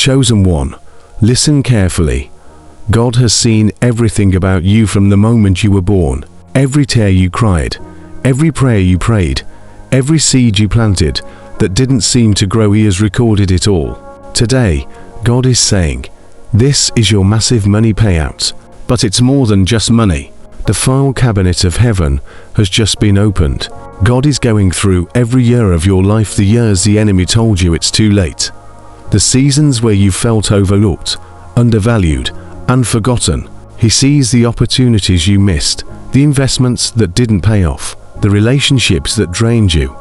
Chosen one, listen carefully. God has seen everything about you from the moment you were born. Every tear you cried, every prayer you prayed, every seed you planted that didn't seem to grow, He has recorded it all. Today, God is saying, this is your massive money payout. But it's more than just money. The file cabinet of heaven has just been opened. God is going through every year of your life, the years the enemy told you it's too late. The seasons where you felt overlooked, undervalued, and forgotten. He sees the opportunities you missed, the investments that didn't pay off, the relationships that drained you,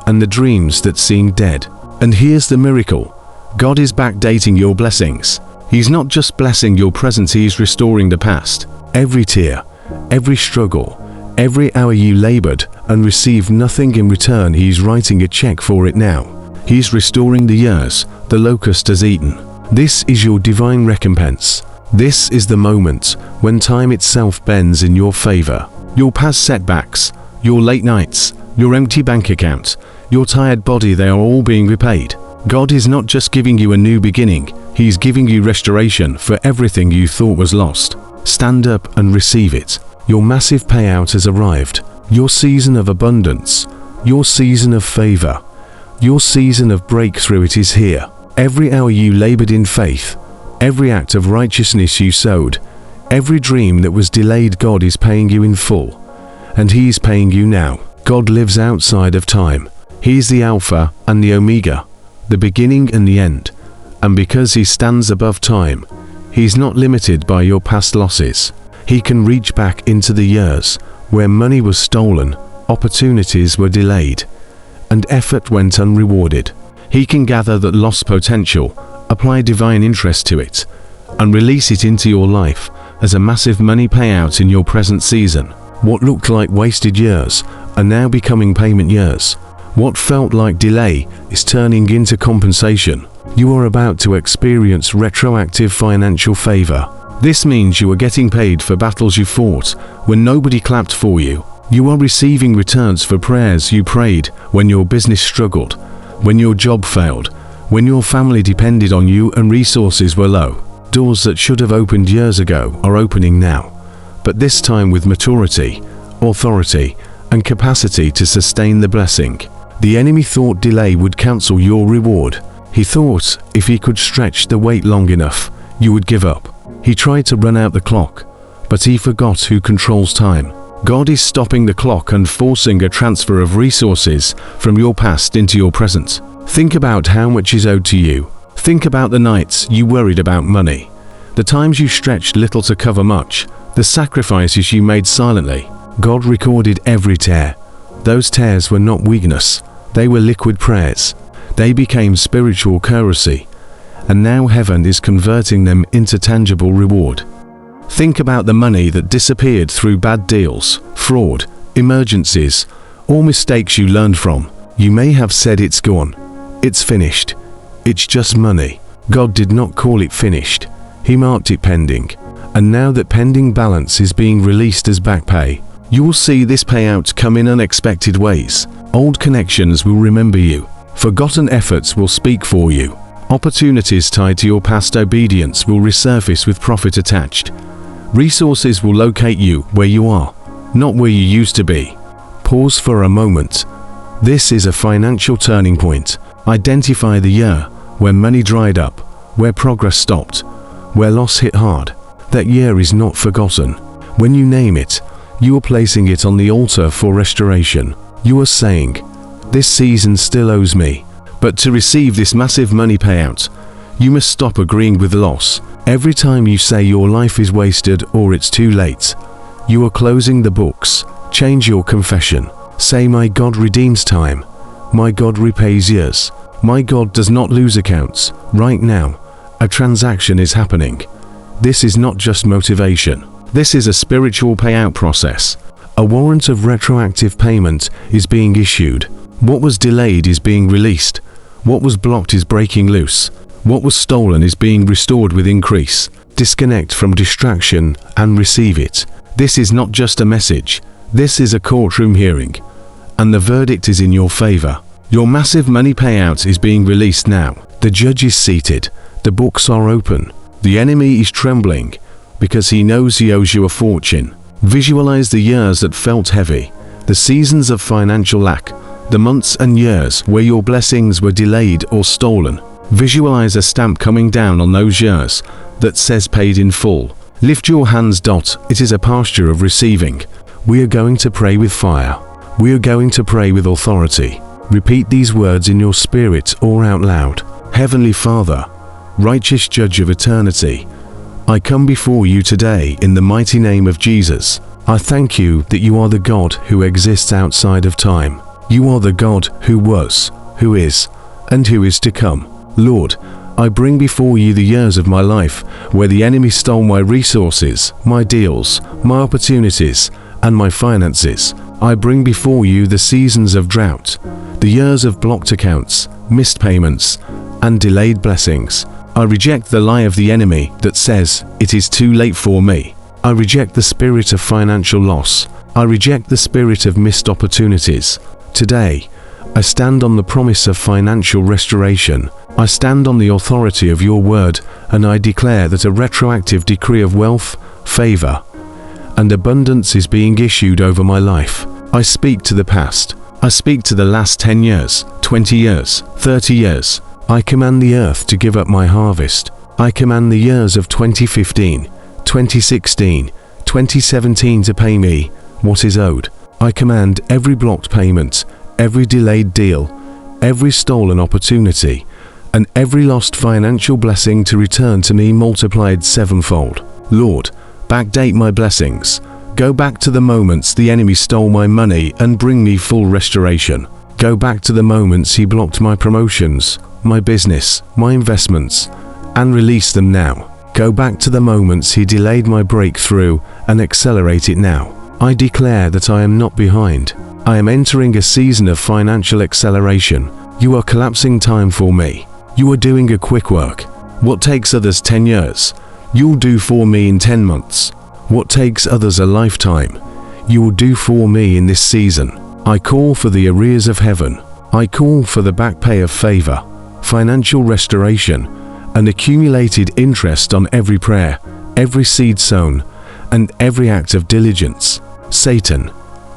and the dreams that seemed dead. And here's the miracle. God is backdating your blessings. He's not just blessing your present, He's restoring the past. Every tear, every struggle, every hour you labored and received nothing in return, He's writing a check for it now. He's restoring the years the locust has eaten. This is your divine recompense. This is the moment when time itself bends in your favor. Your past setbacks, your late nights, your empty bank account, your tired body, they are all being repaid. God is not just giving you a new beginning, He's giving you restoration for everything you thought was lost. Stand up and receive it. Your massive payout has arrived. Your season of abundance, your season of favor, your season of breakthrough, it is here. Every hour you labored in faith, every act of righteousness you sowed, every dream that was delayed, God is paying you in full. And He is paying you now. God lives outside of time. He is the Alpha and the Omega, the beginning and the end. And because He stands above time, He's not limited by your past losses. He can reach back into the years where money was stolen, opportunities were delayed, and effort went unrewarded. He can gather that lost potential, apply divine interest to it, and release it into your life as a massive money payout in your present season. What looked like wasted years are now becoming payment years. What felt like delay is turning into compensation. You are about to experience retroactive financial favor. This means you are getting paid for battles you fought when nobody clapped for you. You are receiving returns for prayers you prayed when your business struggled, when your job failed, when your family depended on you and resources were low. Doors that should have opened years ago are opening now, but this time with maturity, authority, and capacity to sustain the blessing. The enemy thought delay would cancel your reward. He thought if he could stretch the wait long enough, you would give up. He tried to run out the clock, but he forgot who controls time. God is stopping the clock and forcing a transfer of resources from your past into your present. Think about how much is owed to you. Think about the nights you worried about money, the times you stretched little to cover much, the sacrifices you made silently. God recorded every tear. Those tears were not weakness, they were liquid prayers. They became spiritual currency, and now heaven is converting them into tangible reward. Think about the money that disappeared through bad deals, fraud, emergencies, or mistakes you learned from. You may have said it's gone, it's finished, it's just money. God did not call it finished. He marked it pending. And now that pending balance is being released as back pay, you will see this payout come in unexpected ways. Old connections will remember you. Forgotten efforts will speak for you. Opportunities tied to your past obedience will resurface with profit attached. Resources will locate you where you are, not where you used to be. Pause for a moment. This is a financial turning point. Identify the year where money dried up, where progress stopped, where loss hit hard. That year is not forgotten. When you name it, you are placing it on the altar for restoration. You are saying, this season still owes me. But to receive this massive money payout, you must stop agreeing with loss. Every time you say your life is wasted or it's too late, you are closing the books. Change your confession. Say, my God redeems time. My God repays years. My God does not lose accounts. Right now, a transaction is happening. This is not just motivation. This is a spiritual payout process. A warrant of retroactive payment is being issued. What was delayed is being released. What was blocked is breaking loose. What was stolen is being restored with increase. Disconnect from distraction and receive it. This is not just a message. This is a courtroom hearing. And the verdict is in your favor. Your massive money payout is being released now. The judge is seated. The books are open. The enemy is trembling because he knows he owes you a fortune. Visualize the years that felt heavy, the seasons of financial lack, the months and years where your blessings were delayed or stolen. Visualize a stamp coming down on those years that says paid in full. Lift your hands. It is a posture of receiving. We are going to pray with fire. We are going to pray with authority. Repeat these words in your spirit or out loud. Heavenly Father, righteous Judge of eternity, I come before you today in the mighty name of Jesus. I thank you that you are the God who exists outside of time. You are the God who was, who is, and who is to come. Lord, I bring before you the years of my life where the enemy stole my resources, my deals, my opportunities, and my finances. I bring before you the seasons of drought, the years of blocked accounts, missed payments, and delayed blessings. I reject the lie of the enemy that says it is too late for me. I reject the spirit of financial loss. I reject the spirit of missed opportunities. Today, I stand on the promise of financial restoration. I stand on the authority of your word, and I declare that a retroactive decree of wealth, favor, and abundance is being issued over my life. I speak to the past. I speak to the last 10 years, 20 years, 30 years. I command the earth to give up my harvest. I command the years of 2015, 2016, 2017 to pay me what is owed. I command every blocked payment, every delayed deal, every stolen opportunity, and every lost financial blessing to return to me multiplied sevenfold. Lord, backdate my blessings. Go back to the moments the enemy stole my money and bring me full restoration. Go back to the moments he blocked my promotions, my business, my investments, and release them now. Go back to the moments he delayed my breakthrough and accelerate it now. I declare that I am not behind. I am entering a season of financial acceleration. You are collapsing time for me. You are doing a quick work. What takes others 10 years, you'll do for me in 10 months. What takes others a lifetime, you will do for me in this season. I call for the arrears of heaven. I call for the back pay of favor, financial restoration, and accumulated interest on every prayer, every seed sown, and every act of diligence. Satan,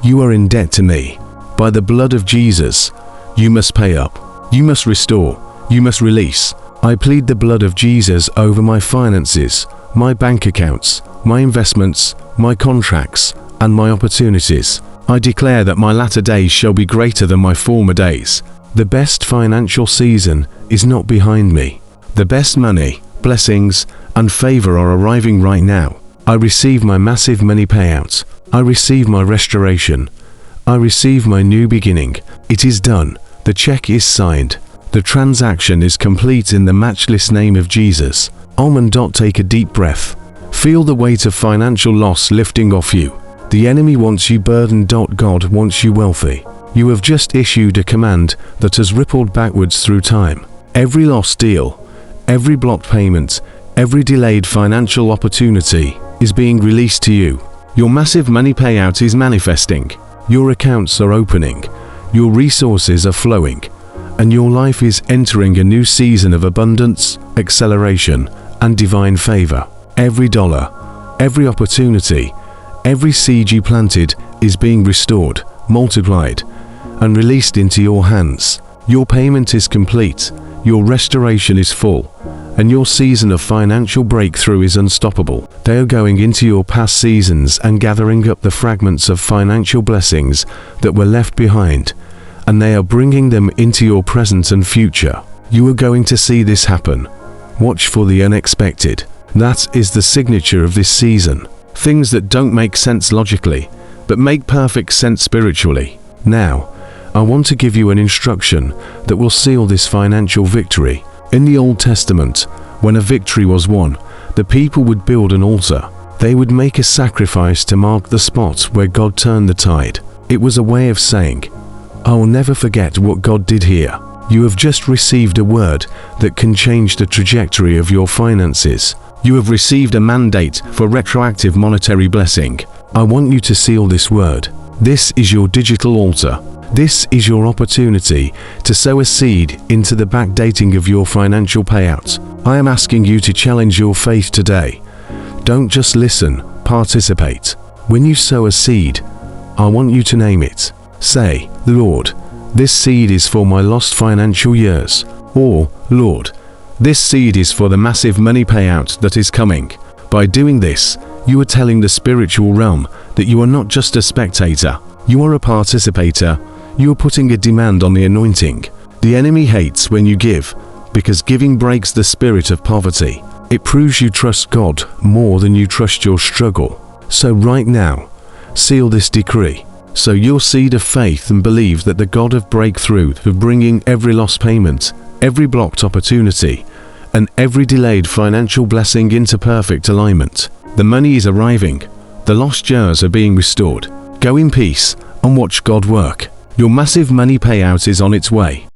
you are in debt to me. By the blood of Jesus, you must pay up. You must restore. You must release. I plead the blood of Jesus over my finances, my bank accounts, my investments, my contracts, and my opportunities. I declare that my latter days shall be greater than my former days. The best financial season is not behind me. The best money, blessings, and favor are arriving right now. I receive my massive money payout. I receive my restoration. I receive my new beginning. It is done. The check is signed. The transaction is complete in the matchless name of Jesus. Take a deep breath. Feel the weight of financial loss lifting off you. The enemy wants you burdened. God wants you wealthy. You have just issued a command that has rippled backwards through time. Every lost deal, every blocked payment, every delayed financial opportunity is being released to you. Your massive money payout is manifesting. Your accounts are opening. Your resources are flowing. And your life is entering a new season of abundance, acceleration, and divine favor. Every dollar, every opportunity, every seed you planted is being restored, multiplied, and released into your hands. Your payment is complete, your restoration is full, and your season of financial breakthrough is unstoppable. They are going into your past seasons and gathering up the fragments of financial blessings that were left behind, and they are bringing them into your present and future. You are going to see this happen. Watch for the unexpected. That is the signature of this season. Things that don't make sense logically, but make perfect sense spiritually. Now, I want to give you an instruction that will seal this financial victory. In the Old Testament, when a victory was won, the people would build an altar. They would make a sacrifice to mark the spot where God turned the tide. It was a way of saying, I will never forget what God did here. You have just received a word that can change the trajectory of your finances. You have received a mandate for retroactive monetary blessing. I want you to seal this word. This is your digital altar. This is your opportunity to sow a seed into the backdating of your financial payout. I am asking you to challenge your faith today. Don't just listen, participate. When you sow a seed, I want you to name it. Say, Lord, this seed is for my lost financial years. Or, Lord, this seed is for the massive money payout that is coming. By doing this, you are telling the spiritual realm that you are not just a spectator, you are a participator. You are putting a demand on the anointing. The enemy hates when you give, because giving breaks the spirit of poverty. It proves you trust God more than you trust your struggle. So right now, seal this decree. Sow your seed of faith and believe that the God of breakthrough, of bringing every lost payment, every blocked opportunity, and every delayed financial blessing into perfect alignment. The money is arriving. The lost years are being restored. Go in peace and watch God work. Your massive money payout is on its way.